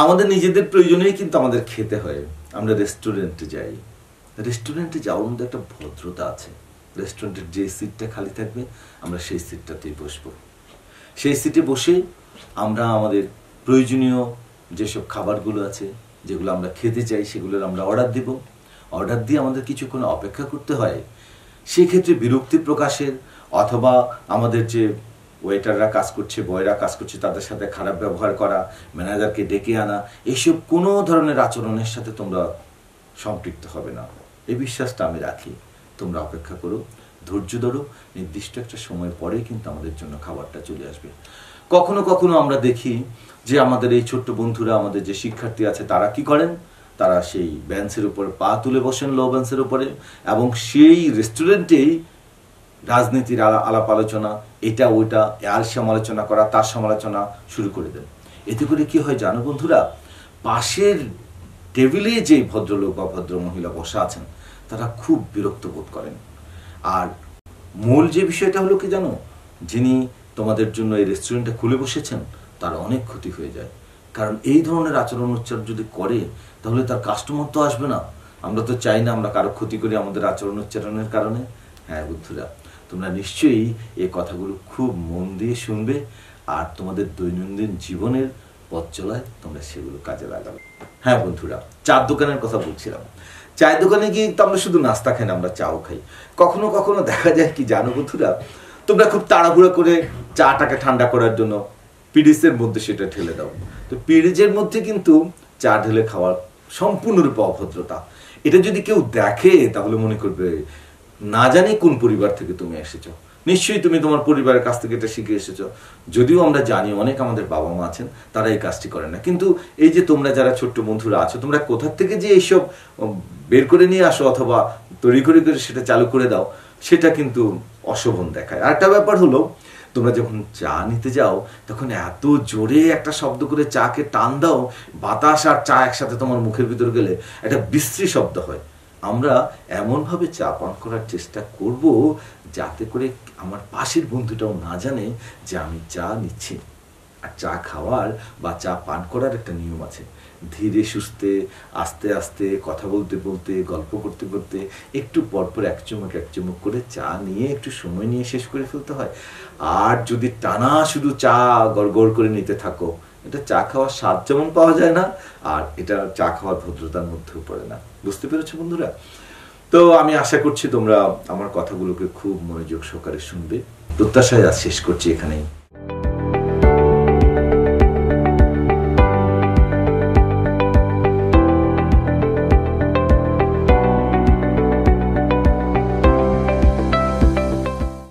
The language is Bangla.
আমাদের নিজেদের প্রয়োজনেই কিন্তু আমাদের খেতে হয়। আমরা রেস্টুরেন্টে যাই, রেস্টুরেন্টে যাওয়ার মধ্যে একটা ভদ্রতা আছে। রেস্টুরেন্টের যে সিটটা খালি থাকবে আমরা সেই সিটটাতেই বসবো। সেই সিটে বসে আমরা আমাদের প্রয়োজনীয় যেসব খাবারগুলো আছে, যেগুলো আমরা খেতে চাই, সেগুলোর আমরা অর্ডার দিব। অর্ডার দিয়ে আমাদের কিছুক্ষণ অপেক্ষা করতে হয়। সেক্ষেত্রে বিরক্তি প্রকাশের অথবা আমাদের যে ওয়েটাররা কাজ করছে, বয়রা কাজ করছে, তাদের সাথে খারাপ ব্যবহার করা, ম্যানেজারকে ডেকে আনা, এইসব কোনো ধরনের আচরণের সাথে তোমরা সম্পৃক্ত হবে না, এই বিশ্বাসটা আমি রাখি। তোমরা অপেক্ষা করো, ধৈর্য ধরো, নির্দিষ্ট একটা সময় পরেই কিন্তু আমাদের জন্য খাবারটা চলে আসবে। কখনো কখনো আমরা দেখি যে আমাদের এই ছোট্ট বন্ধুরা, আমাদের যে শিক্ষার্থী আছে, তারা কি করেন, তারা সেই বেঞ্চের উপর পা তুলে বসেন, লো বেঞ্চের উপরে, এবং সেই রেস্টুরেন্টেই রাজনীতির আলাপ আলোচনা, এটা ওইটা, এর সমালোচনা করা, তার সমালোচনা শুরু করে দেন। এতে করে কি হয় জানো বন্ধুরা, পাশের টেবিলে যে ভদ্রলোক বা ভদ্র মহিলা বসা আছেন তারা খুব বিরক্ত বোধ করেন। আর মূল যে বিষয়টা হলো কি জানো, যিনি তোমাদের জন্য এই রেস্টুরেন্টটা খুলে বসেছেন তার অনেক ক্ষতি হয়ে যায়। কারণ এই ধরনের আচরণ উচ্চারণ যদি করে তাহলে তার কাস্টমার তো আসবে না। আমরা তো চাই না আমরা কারো ক্ষতি করি আমাদের আচরণ উচ্চারণের কারণে। হ্যাঁ বন্ধুরা, তোমরা নিশ্চয়ই এই কথাগুলো খুব মন দিয়ে শুনবে, আর তোমাদের দৈনন্দিন জীবনের পথ চলায় তোমরা সেগুলো কাজে লাগাবে। হ্যাঁ বন্ধুরা, চার দোকানের কথা বলছিলাম। চায়ের দোকানে গিয়ে তো আমরা শুধু নাস্তা খাই না, আমরা চাও খাই। কখনো কখনো দেখা যায় কি জানো বন্ধুরা, তোমরা খুব তাড়াহুড়ো করে চাটাকে ঠান্ডা করার জন্য পিরিজের মধ্যে সেটা ঢেলে দাও। তো পিরিজের মধ্যে কিন্তু চা ঢেলে খাওয়ার সম্পূর্ণরূপে অভদ্রতা। এটা যদি কেউ দেখে তাহলে মনে করবে না জানি কোন পরিবার থেকে তুমি এসেছো, নিশ্চয়ই তুমি তোমার পরিবারের কাছ থেকে এটা শিখে এসেছো। যদিও আমরা জানি অনেক আমাদের বাবা মা আছেন তারা এই কাজটি করেন না, কিন্তু এই যে তোমরা যারা ছোট্ট বন্ধুরা আছো, তোমরা কোথা থেকে যে এইসব বের করে নিয়ে আসো অথবা তৈরি করে করে সেটা চালু করে দাও, সেটা কিন্তু অশোভন দেখায়। আর একটা ব্যাপার হলো, তোমরা যখন চা নিতে যাও তখন এত জোরে একটা শব্দ করে চাকে টান দাও, বাতাস আর চা একসাথে তোমার মুখের ভিতর গেলে একটা বিশ্রী শব্দ হয়। আমরা এমনভাবে চা পান করার চেষ্টা করব যাতে করে আমার পাশের বন্ধুটাও না জানে যে আমি চা নিচ্ছি। আর চা খাওয়ার বা চা পান করার একটা নিয়ম আছে। ধীরে সুস্থে, আস্তে আস্তে, কথা বলতে বলতে, গল্প করতে করতে, একটু পরপর এক চুমুক করে চা নিয়ে একটু সময় নিয়ে শেষ করে ফেলতে হয়। আর যদি টানা শুধু চা গড়গড় করে নিতে থাকো, এটা চা খাওয়ার স্বাদ যেমন পাওয়া যায় না, আর এটা চা খাওয়ার ভদ্রতার মধ্যেও পড়ে না। বুঝতে পেরেছো বন্ধুরা? তো আমি আশা করছি তোমরা আমার কথাগুলোকে খুব মনোযোগ সহকারে শুনবে। প্রত্যাশায় আজ শেষ করছি এখানেই।